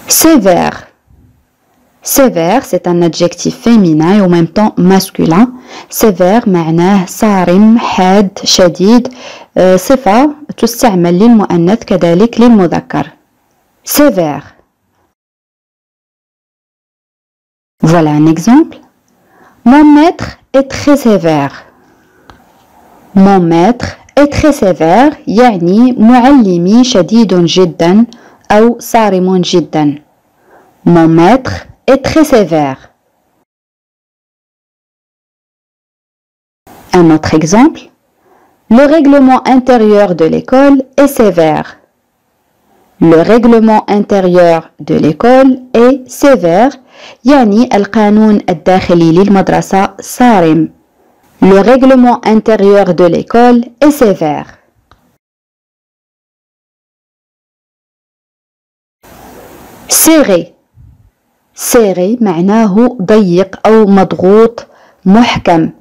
Sévère. Sévère, c'est un adjectif féminin et en même temps masculin. sévère معناه صارم حاد شديد صفة تستعمل للمؤنث كذلك للمذكر. Sévère. Voilà un exemple. Mon maître est très sévère. Mon maître est très sévère يعني معلمي شديد جدا أو صارم جدا. Mon maître est très sévère. Un autre exemple. Le règlement intérieur de l'école est sévère. Le règlement intérieur de l'école est sévère يعني القانون الداخلي للمدرسة صارم. Le règlement intérieur de l'école est sévère. Serré. serré معناه ضيق أو مضغوط محكم.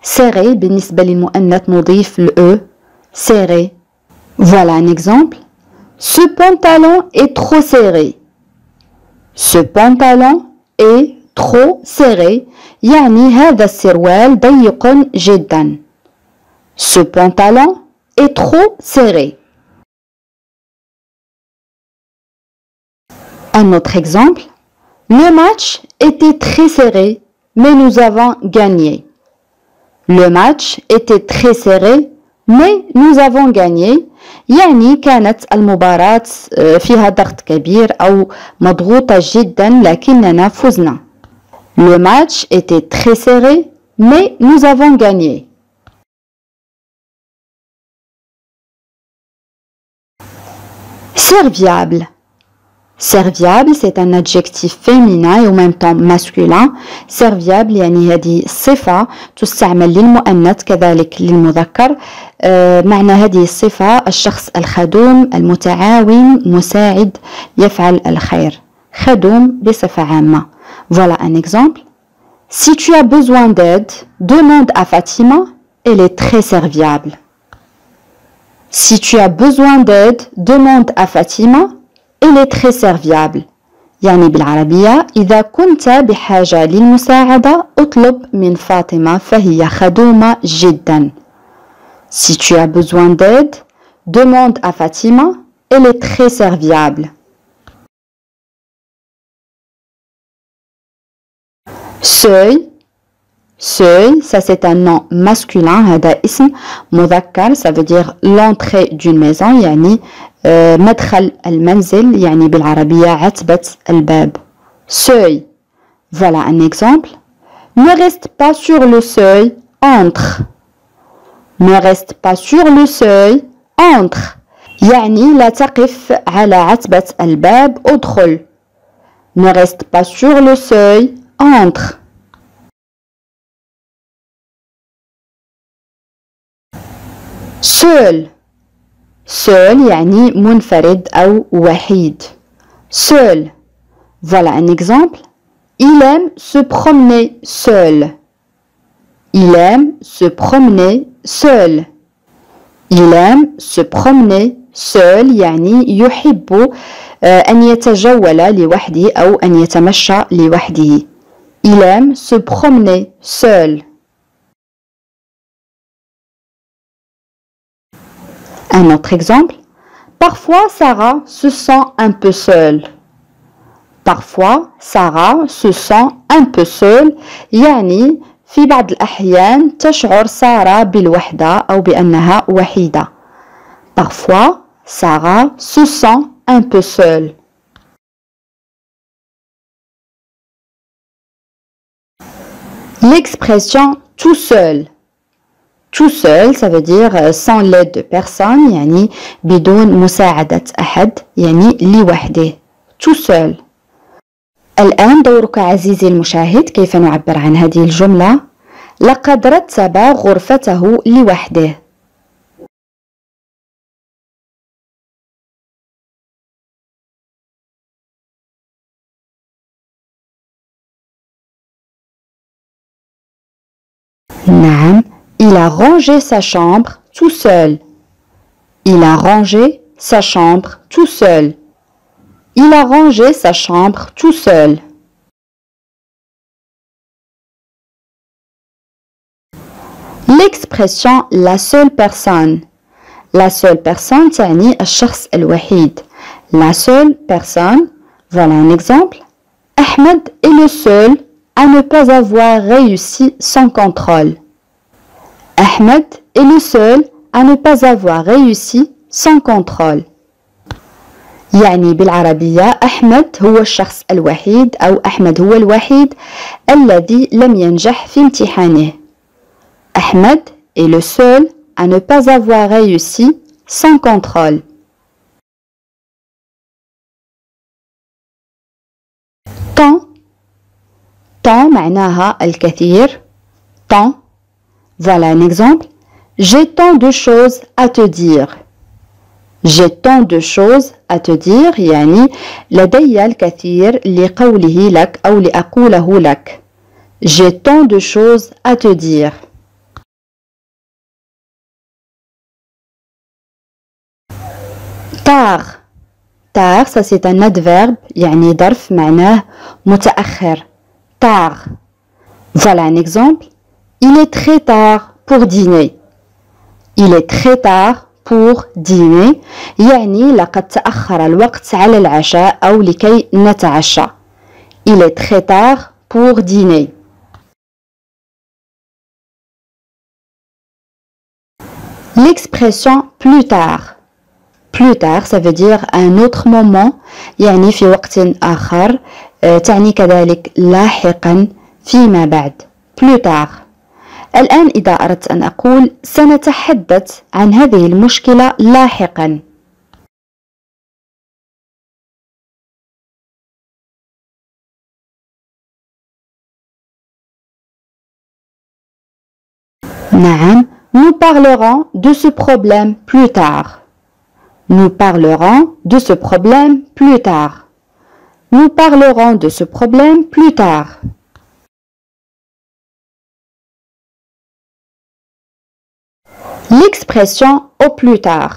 serré بالنسبة للمؤنث نضيف ل e. serré. Voilà un exemple. Ce pantalon est trop serré. Ce pantalon est trop serré يعني هذا السروال ضيق جدا. Ce pantalon est trop serré. Un autre exemple. Le match était très serré, mais nous avons gagné. Le match était très serré, mais nous avons gagné. يعني كانت المباراة فيها ضغط كبير أو مضغوطة جدا لكننا فزنا. Le match était très serré, mais nous avons gagné. Serviable. Serviable, c'est un adjectif féminin et en même temps masculin. Serviable يعني هذه صفة تستعمل للمؤنث كذلك للمذكر. معنى هذه الصفة الشخص الخدوم المتعاون مساعد يفعل الخير. خدوم بصفة عامة. Voilà un exemple. Si tu as besoin d'aide, demande à Fatima, elle est très serviable. Si tu as besoin d'aide, demande à Fatima, elle est très serviable. يعني بالعربية إذا كنت بحاجة للمساعدة اطلب من فاطمة فهي خدومة جدا. Si tu as besoin d'aide, demande à Fatima, elle est très serviable. Seuil. Seuil, ça c'est un nom masculin, هذا اسم مذكر, ça veut dire l'entrée d'une maison, يعني مدخل المنزل, يعني بالعربية عتبة الباب. Seuil. Voilà un exemple. Ne reste pas sur le seuil, entre. Ne reste pas sur le seuil, entre. يعني لا تقف على عتبة الباب, ادخل. Ne reste pas sur le seuil, entre. Seul. Seul يعني منفرد أو وحيد. Seul. Voilà un exemple. Il aime se promener seul. Il aime se promener seul. Il aime se promener seul يعني يحب أن يتجول لوحده أو أن يتمشى لوحده. Il aime se promener seul. Un autre exemple. Parfois, Sarah se sent un peu seule. Parfois, Sarah se sent un peu seule. يعني في بعض الأحيان تشعر سارة بالوحدة أو بأنها وحيدة. Parfois, Sarah se sent un peu seule. L'expression tout seul. Tout seul, ça veut dire sans l'aide de personne, يعني بدون مساعدة أحد, يعني لوحده. Tout seul. الآن دورك عزيزي المشاهد, كيف نعبر عن هذه الجملة؟ لقد رتب غرفته لوحده. نعم. Il a rangé sa chambre tout seul. Il a rangé sa chambre tout seul. Il a rangé sa chambre tout seul. L'expression la seule personne. La seule personne تعني الشخص الوحيد. La seule personne, voilà un exemple. Ahmed est le seul à ne pas avoir réussi son contrôle. Ahmed est le seul à ne pas avoir réussi son contrôle. يعني بالعربية أحمد هو الشخص الوحيد أو أحمد هو الوحيد الذي لم ينجح في امتحانه. Ahmed est le seul à ne pas avoir réussi son contrôle. Tant معناها الكثير. Tant. Voilà un exemple. J'ai tant de choses à te dire. J'ai tant de choses à te dire يعني لدي الكثير لقوله لك أو لأقوله لك. J'ai tant de choses à te dire. Tard. Tard, ça c'est un adverbe يعني ظرف معناه متأخر. Tard. Voilà un exemple. Il est très tard pour dîner. Il est très tard pour dîner يعني لقد تأخر الوقت على العشاء أو لكي نتعشى. Il est très tard pour dîner. L'expression plus tard. Plus tard ça veut dire un autre moment يعني في وقت آخر تعني كذلك لاحقا فيما بعد. Plus tard. الآن إذا أردت أن أقول سنتحدث عن هذه المشكلة لاحقا. نعم. Nous parlerons de ce problème plus tard. Nous parlerons de ce problème plus tard. Nous parlerons de ce problème plus tard. L'expression au plus tard.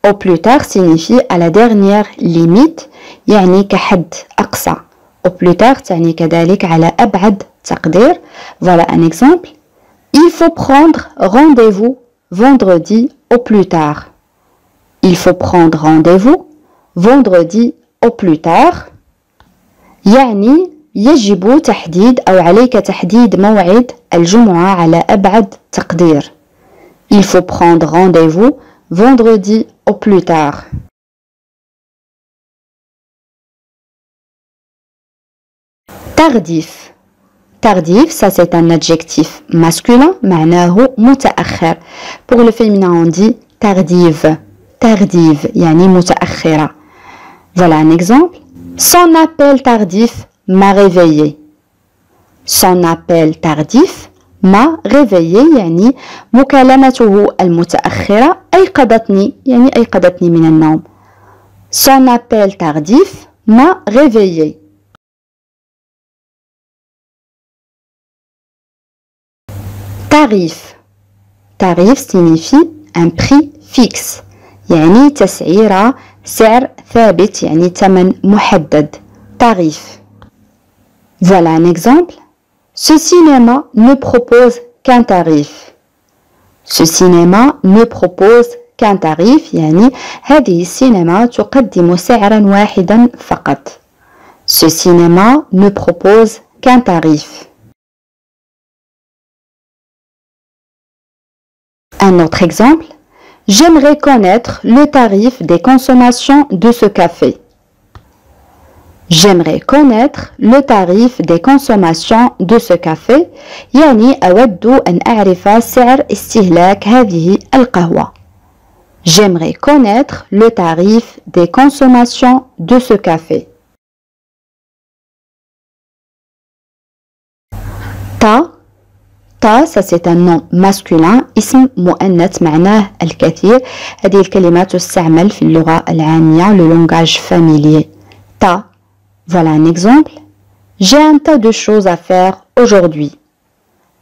Au plus tard signifie à la dernière limite يعني كحد أقصى. Au plus tard تعني كذلك على أبعد تقدير. Voilà un exemple. Il faut prendre rendez-vous vendredi au plus tard. Il faut prendre rendez-vous vendredi au plus tard. يعني يجب تحديد أو عليك تحديد موعد الجمعة على أبعد تقدير. Il faut prendre rendez-vous vendredi au plus tard. Tardif. Tardif, ça c'est un adjectif masculin, معناه متأخر. Pour le féminin on dit tardive. Tardive, يعني متأخرة. Voilà un exemple. Son appel tardif m'a réveillé. Son appel tardif m'a réveillé يعني مكالمته المتأخرة أيقظتني يعني أيقظتني من النوم. Son appel tardif m'a réveillé. Tarif. Tarif signifie un prix fixe يعني تسعيرة سعر ثابت يعني ثمن محدد. Tarif. Voilà un exemple. Ce cinéma ne propose qu'un tarif. Ce cinéma ne propose qu'un tarif يعني هذه السينما تقدم سعرا واحدا فقط. Ce cinéma ne propose qu'un tarif. Un autre exemple. J'aimerais connaître le tarif des consommations de ce café. J'aimerais connaître le tarif des consommations de ce café يعني أود أن أعرف سعر استهلاك هذه القهوة. J'aimerais connaître le tarif des consommations de ce café. Ta, ça c'est un nom masculin اسم مؤنث معناه الكثير. هذه الكلمات تستعمل في اللغة العامية le langage familier. Ta. Voilà un exemple. J'ai un tas de choses à faire aujourd'hui.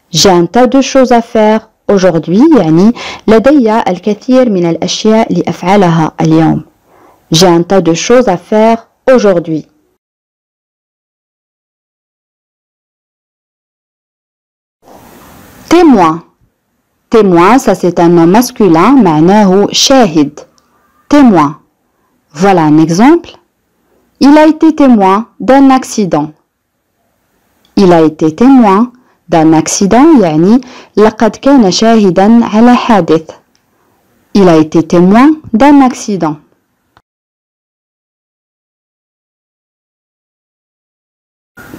J'ai un tas de choses à faire aujourd'hui يعني لدي الكثير من الأشياء لأفعلها اليوم. J'ai un tas de choses à faire aujourd'hui. Témoin. Témoin, ça c'est un nom masculin, معناه شاهد. Témoin. Voilà un exemple. Il a été témoin d'un accident. Il a été témoin d'un accident, يعني لقد كان شاهدا على حادث. Il a été témoin d'un accident.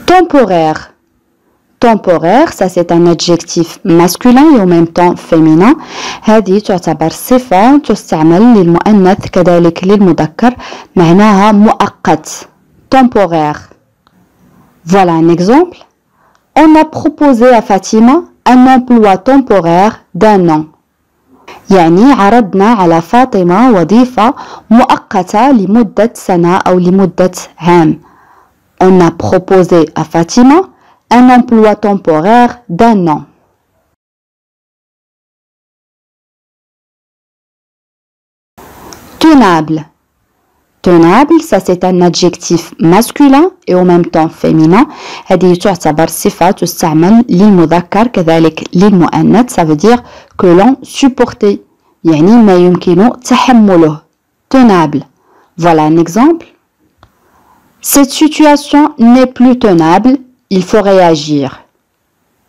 Temporaire. Temporaire, ça c'est un adjectif masculin et en même temps féminin. هذه تعتبر صفة تستعمل للمؤنث كذلك للمذكر معناها مؤقت. Temporaire. Voilà un exemple. On a proposé à Fatima un emploi temporaire d'un an. يعني عرضنا على فاطمة وظيفة مؤقتة لمدة سنة أو لمدة عام. On a proposé à Fatima un emploi temporaire d'un an. Tenable. Tenable, ça c'est un adjectif masculin et en même temps féminin. هذه تعتبر صفة تستعمل للمذكر كذلك للمؤنث. Ça veut dire que l'on supporte. يعني ما يمكن تحمله. Tenable. Voilà un exemple. Cette situation n'est plus tenable. Il faut réagir.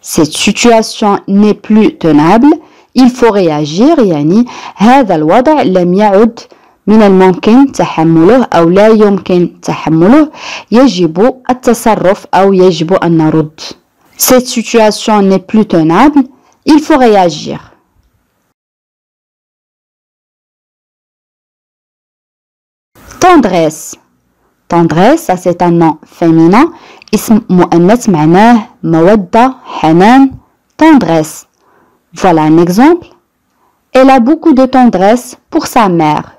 Cette situation n'est plus tenable. Il faut réagir. يعني هذا الوضع لم يعد من الممكن تحمله أو لا يمكن تحمله. يجب التصرف أو يجب أن نرد. Cette situation n'est plus tenable. Il faut réagir. Tendresse. Tendresse, ça c'est un nom féminin. اسم مؤنث معناه مودة حنان. Tendresse. Voilà un exemple. Elle a beaucoup de tendresse pour sa mère.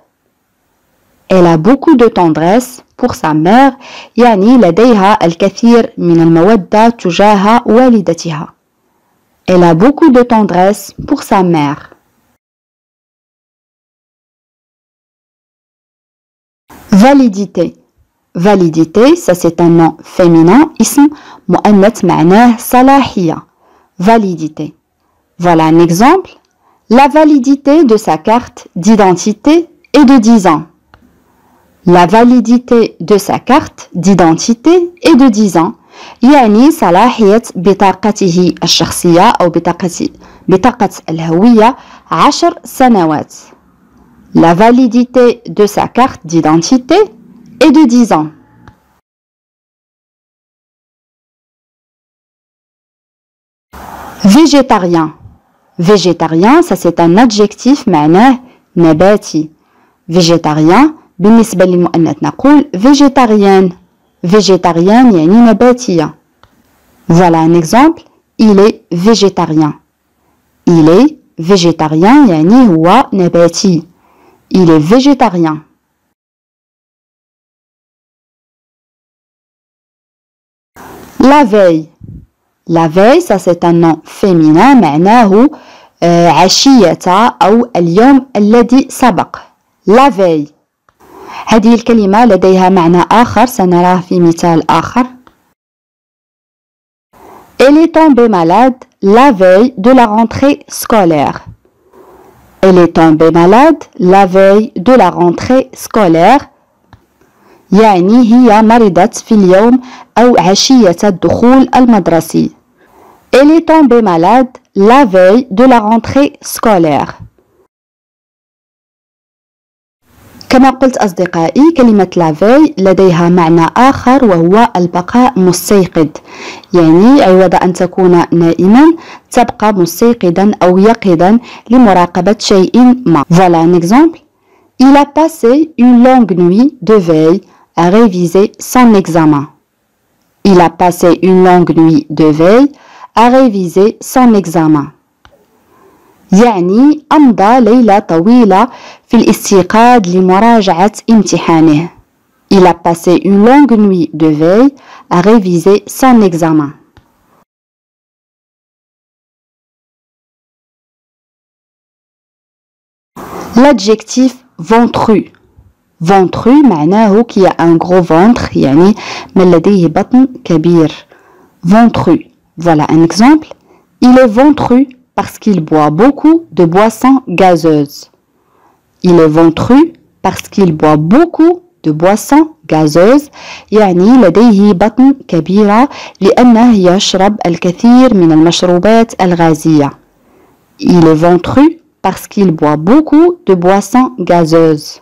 Elle a beaucoup de tendresse pour sa mère. يعني لديها الكثير من المودة تجاه والدتها. Elle a beaucoup de tendresse pour sa mère. Validité. Validité, ça c'est un nom féminin. اسم مؤنث معناه صلاحية. Validité. Voilà un exemple. La validité de sa carte d'identité est de 10 ans. La validité de sa carte d'identité est de 10 ans. يعني صلاحية بطاقته الشخصية أو بطاقة الهوية 10 سنوات. La validité de sa carte d'identité est de 10 ans. Végétarien. Végétarien, ça c'est un adjectif معناه نباتي. Végétarien بالنسبة للمؤنث نقول végétarienne. Végétarienne يعني نباتية. Voilà un exemple. Il est végétarien. Il est végétarien يعني هو نباتي. Il est végétarien. La veille. La veille, ça c'est un nom féminin معناه عشية أو اليوم الذي سبق. La veille. هذه الكلمة لديها معنى آخر سنراه في مثال آخر. Elle est tombée malade la veille de la rentrée scolaire. Elle est tombée malade la veille de la rentrée scolaire. يعني هي مرضت في اليوم أو عشية الدخول المدرسي. Elle est tombée malade la veille de la rentrée scolaire. كما قلت أصدقائي كلمة la veille لديها معنى آخر وهو البقاء مستيقظ. يعني عوض أن تكون نائما تبقى مستيقظا أو يقظا لمراقبة شيء ما. Voilà un exemple. Il a passé une longue nuit de veille à réviser son examen. Il a passé une longue nuit de veille à réviser son examen. يعني أمضى ليلة طويلة في الاستيقاظ لمراجعة امتحانه. Il a passé une longue nuit de veille à réviser son examen. L'adjectif ventru. ventru معناه qui a un gros ventre يعني من لديه بطن كبير. Ventru. Voilà un exemple. Il est ventru parce qu'il boit beaucoup de boissons gazeuses. Il est ventru parce qu'il boit beaucoup de boissons gazeuses يعني لديه بطن كبيرة لأنه يشرب الكثير من المشروبات الغازية. Il est ventru parce qu'il boit beaucoup de boissons gazeuses.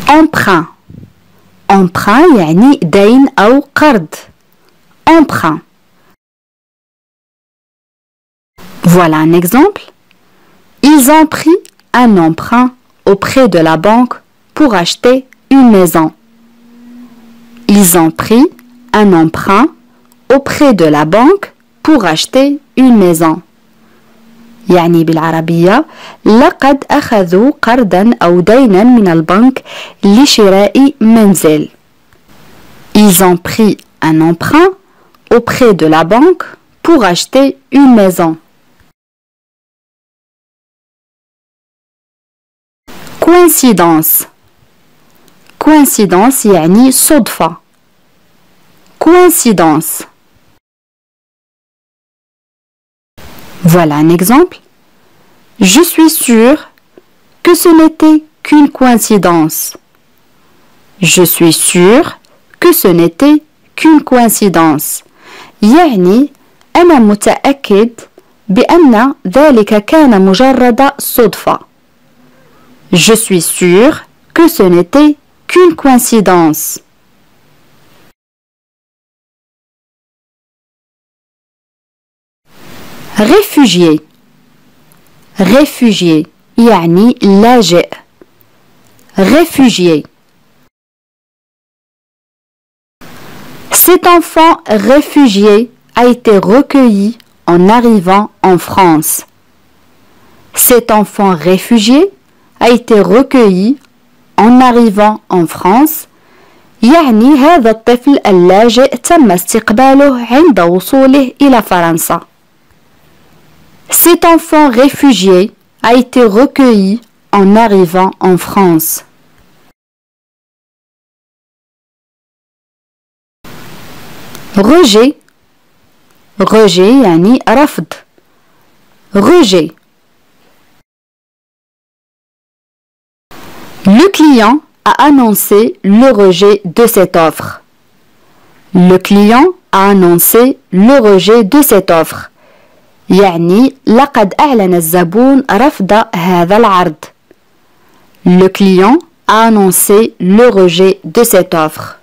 Emprunt. Emprunt يعني دين أو قرض. Emprunt. Voilà un exemple. Ils ont pris un emprunt auprès de la banque pour acheter une maison. Ils ont pris un emprunt auprès de la banque pour acheter une maison. يعني بالعربية لقد أخذوا قرضا أو دينا من البنك لشراء منزل. Ils ont pris un emprunt auprès de la banque pour acheter une maison. Coïncidence. Coïncidence يعني صدفة. Coïncidence. Voilà un exemple. Je suis sûr que ce n'était qu'une coïncidence. Je suis sûr que ce n'était qu'une coïncidence. يعني أنا متأكد بأن ذلك كان مجرد صدفة. Je suis sûr que ce n'était qu'une coïncidence. Réfugié. Réfugié يعني لاجئ. Réfugié. Cet enfant réfugié a été recueilli en arrivant en France. Cet enfant réfugié a été recueilli en arrivant en France. يعني هذا الطفل اللاجئ تم استقباله عند وصوله إلى فرنسا. Cet enfant réfugié a été recueilli en arrivant en France. Rejet. Rejet يعني رفض. Rejet. Le client a annoncé le rejet de cette offre. Le client a annoncé le rejet de cette offre. يعني لقد أعلن الزبون رفض هذا العرض. Le client a annoncé le rejet de cette offre.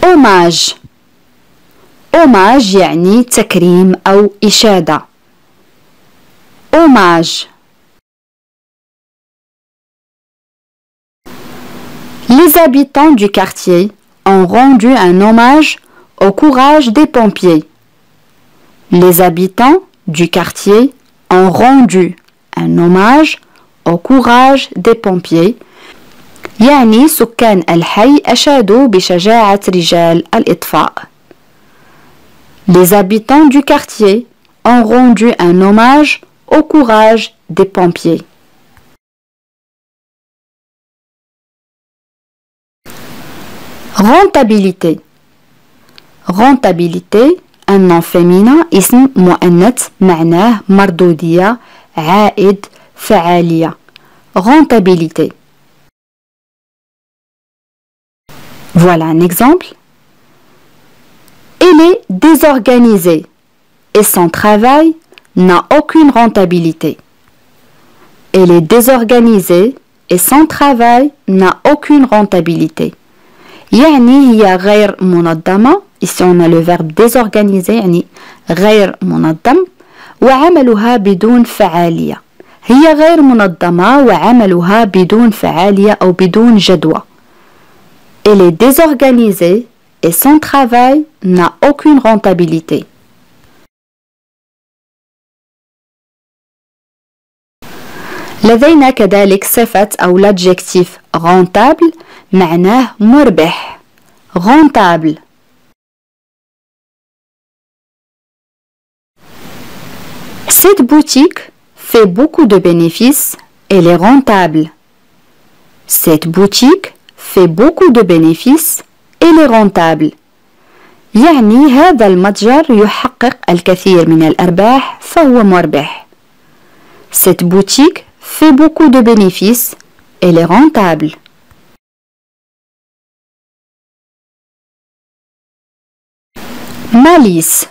Hommage. Hommage يعني تكريم أو إشادة. Hommage. Les habitants du quartier ont rendu un hommage au courage des pompiers. Les habitants du quartier ont rendu un hommage au courage des pompiers. يعني سكان الحي أشادوا بشجاعة رجال الإطفاء. Les habitants du quartier ont rendu un hommage au courage des pompiers. Rentabilité. Rentabilité un nom féminin اسم مؤنث معناه مردودية عائد فعالية. Rentabilité. Voilà un exemple. Elle est désorganisée et son travail n'a aucune rentabilité. Elle est désorganisée et son travail n'a aucune rentabilité. يعني هي غير منظمة. Ici on a le verbe désorganisé يعني غير منظم وعملها بدون فعالية. هي غير منظمة وعملها بدون فعالية أو بدون جدوى. Elle est désorganisée et son travail n'a aucune rentabilité. لدينا كذلك صفة أو l'adjectif rentable معناه مربح. Rentable. Cette boutique fait beaucoup de bénéfices, elle est rentable. Cette boutique fait beaucoup de bénéfices, elle est rentable. يعني هذا المتجر يحقق الكثير من الأرباح فهو مربح. Cette boutique fait beaucoup de bénéfices, elle est rentable. ماليس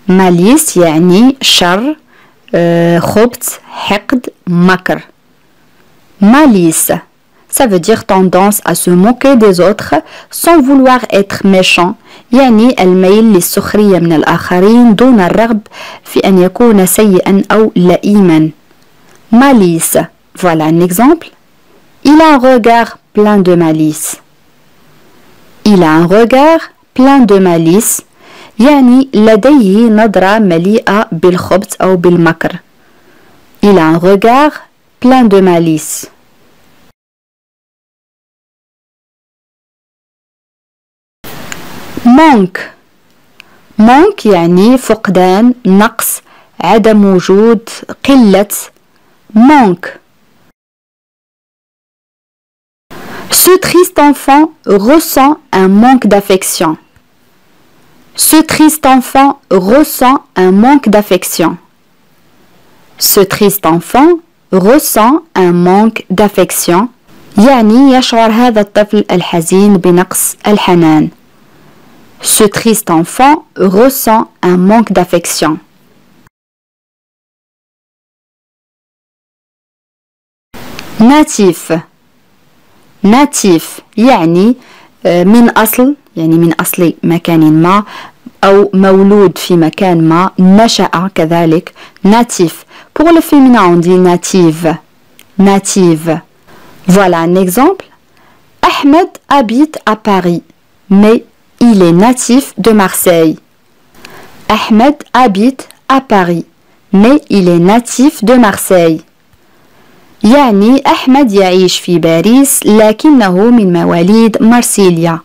ماليس يعني شر خبث حقد مكر. Malice, ça veut dire tendance à se moquer des autres sans vouloir être méchant. يعني الميل للسخرية من الآخرين دون الرغب في أن يكون سيئا أو لئيما. Malice, voilà un exemple. Il a un regard plein de malice. Il a un regard plein de malice. يعني لديه نظرة مليئة بالخبث أو بالمكر. Il a un regard plein de malice. Manque. Manque يعني فقدان نقص عدم وجود قلة. Manque. Ce triste enfant ressent un manque d'affection. Ce triste enfant ressent un manque d'affection. Ce triste enfant ressent un manque d'affection. يعني يشعر هذا الطفل الحزين بنقص الحنان. Ce triste enfant ressent un manque d'affection. Natif. Natif يعني من أصل يعني من أصل مكان ما أو مولود في مكان ما نشأ كذلك. Natif. Pour le féminin on dit native. Native. Voilà un exemple. Ahmed habite à Paris, mais il est natif de Marseille. Ahmed habite à Paris, mais il est natif de Marseille. يعني أحمد يعيش في باريس لكنه من مواليد مرسيليا.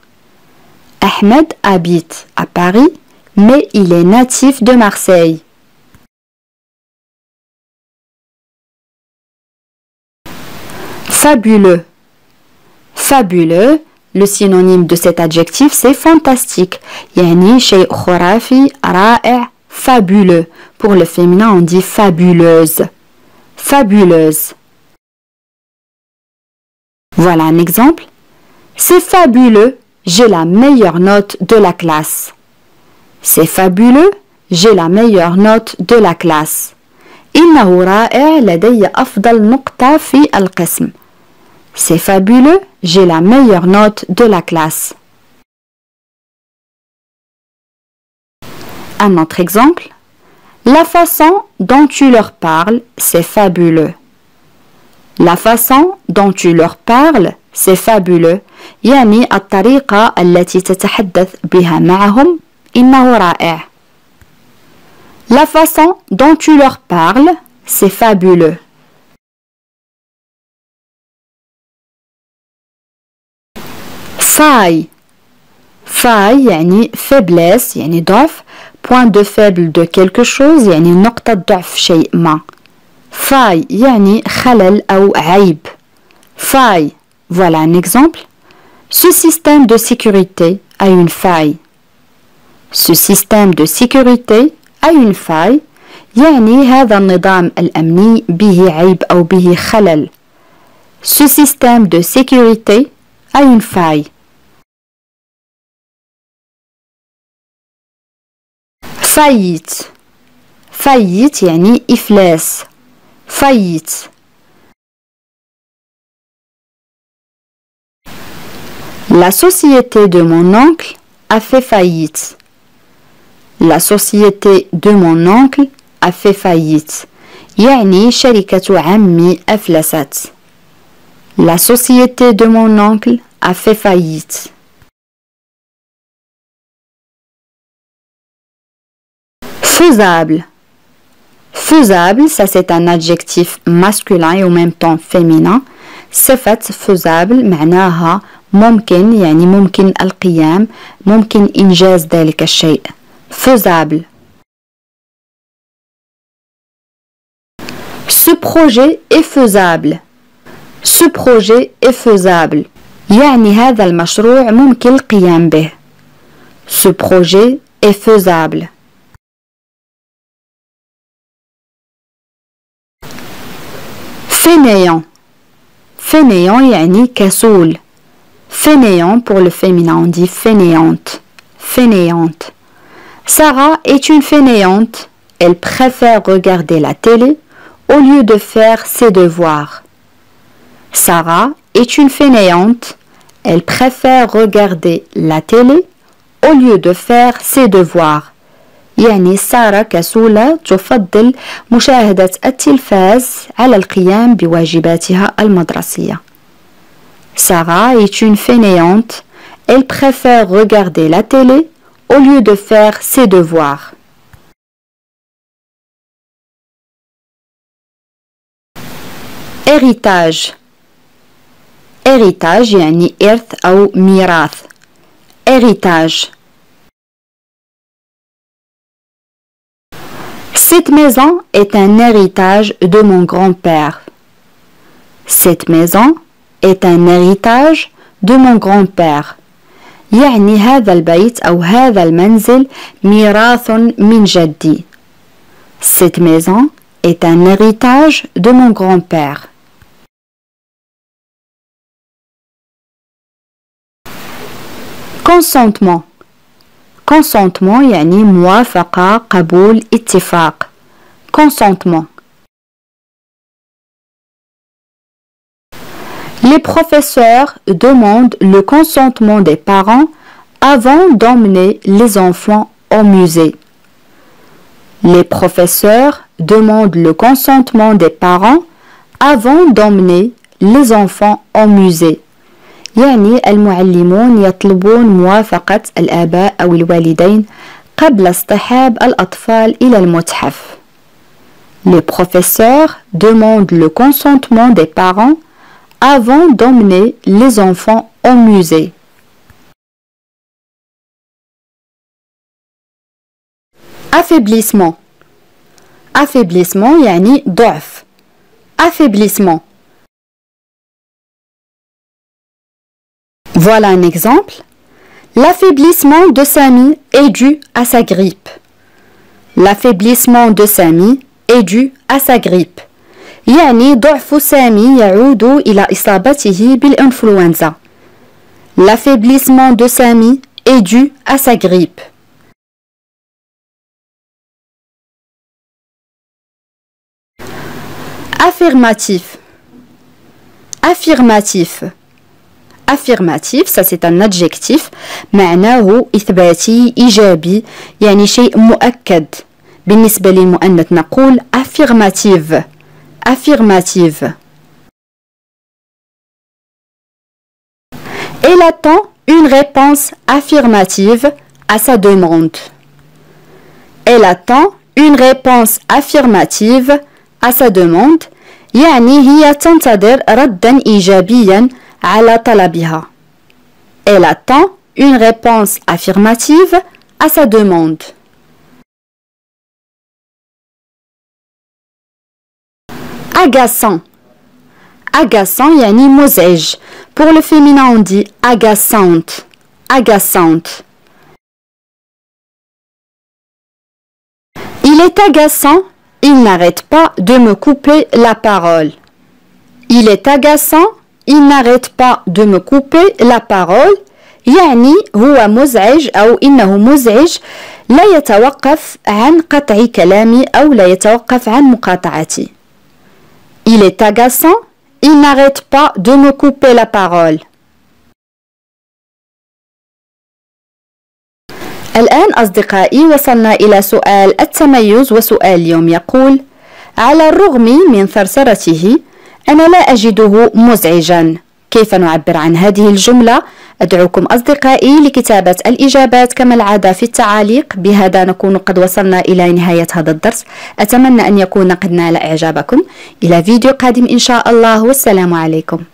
Ahmed habite à Paris, mais il est natif de Marseille. Fabuleux. Fabuleux, le synonyme de cet adjectif c'est fantastique. يعني شيء خرافي رائع fabuleux. Pour le féminin on dit fabuleuse. Fabuleuse. Voilà un exemple. C'est fabuleux, j'ai la meilleure note de la classe. C'est fabuleux, j'ai la meilleure note de la classe. إنه رائع لدي أفضل نقطة في القسم. C'est fabuleux, j'ai la meilleure note de la classe. Un autre exemple. La façon dont tu leur parles, c'est fabuleux. La façon dont tu leur parles, c'est fabuleux. يعني الطريقة التي تتحدث بها معهم إنه رائع. La façon dont tu leur parles, c'est fabuleux. Faille. Faille يعني faiblesse يعني ضعف. Point de faible de quelque chose يعني نقطة ضعف شيء ما. Faille يعني خلل أو عيب. Faille. Voilà un exemple. Ce système de sécurité a une faille. Ce système de sécurité a une faille. يعني هذا النظام الأمني به عيب أو به خلل. Ce système de sécurité a une faille. Faillite. Faillite يعني إفلاس. Faillite. La société de mon oncle a fait faillite. La société de mon oncle a fait faillite. يعني شركة عمي أفلست. La société de mon oncle a fait faillite. Faisable. Faisable, ça c'est un adjectif masculin et en même temps féminin. صفة faisable معناها ممكن يعني ممكن القيام ممكن إنجاز ذلك الشيء. Faisable. Ce projet est faisable. Ce projet est faisable. يعني هذا المشروع ممكن القيام به. Ce projet est faisable. Fainéant. Fainéant يعني كسول. Fainéant pour le féminin, on dit fainéante. Fainéante. Sarah est une fainéante. Elle préfère regarder la télé au lieu de faire ses devoirs. Sarah est une fainéante. Elle préfère regarder la télé au lieu de faire ses devoirs. يعني سارة كسولة تفضل مشاهدة التلفاز على القيام بواجباتها المدرسية. Sarah est une fainéante. Elle préfère regarder la télé au lieu de faire ses devoirs. Héritage. Héritage يعني إرث أو ميراث. Héritage. Cette maison est un héritage de mon grand-père. Cette maison est un héritage de mon grand-père. يعني هذا البيت أو هذا المنزل ميراث من جدي. Cette maison est un héritage de mon grand-père. Consentement. Consentement يعني موافقة قبول اتفاق. Consentement. Les professeurs demandent le consentement des parents avant d'emmener les enfants au musée. Les professeurs demandent le consentement des parents avant d'emmener les enfants au musée. يعني المعلمون يطلبون موافقة الآباء أو الوالدين قبل اصطحاب الأطفال إلى المتحف. Les professeurs demandent le consentement des parents avant d'emmener les enfants au musée. Affaiblissement. Affaiblissement يعني ضعف. Affaiblissement. Voilà un exemple. L'affaiblissement de Samy est dû à sa grippe. L'affaiblissement de Samy est dû à sa grippe. يعني ضعف سامي يعود إلى إصابته بالإنفلونزا. L'affaiblissement de Samy est dû à sa grippe. Affirmatif. Affirmatif. Affirmatif, ça c'est un adjectif معناه إثباتي إيجابي يعني شيء مؤكد. بالنسبة للمؤنث نقول affirmative. Affirmative. Elle attend une réponse affirmative à sa demande. Elle attend une réponse affirmative à sa demande. يعني هي تنتظر ردا إيجابيا على طلبها. Elle attend une réponse affirmative à sa demande. Agaçant. Agaçant يعني مزعج. Pour le féminin on dit agaçante. Agaçante. Il est agaçant, il n'arrête pas de me couper la parole. Il est agaçant, il n'arrête pas de me couper la parole. يعني هو مزعج أو إنه مزعج لا يتوقف عن قطع كلامي أو لا يتوقف عن مقاطعتي. Il est agaçant, il n'arrête pas de me couper la parole. الآن أصدقائي وصلنا إلى سؤال التميز، وسؤال اليوم يقول: على الرغم من ثرثرته أنا لا أجده مزعجا. كيف نعبر عن هذه الجملة؟ أدعوكم أصدقائي لكتابة الإجابات كما العادة في التعاليق. بهذا نكون قد وصلنا إلى نهاية هذا الدرس. أتمنى أن يكون قد نال إعجابكم. إلى فيديو قادم إن شاء الله، والسلام عليكم.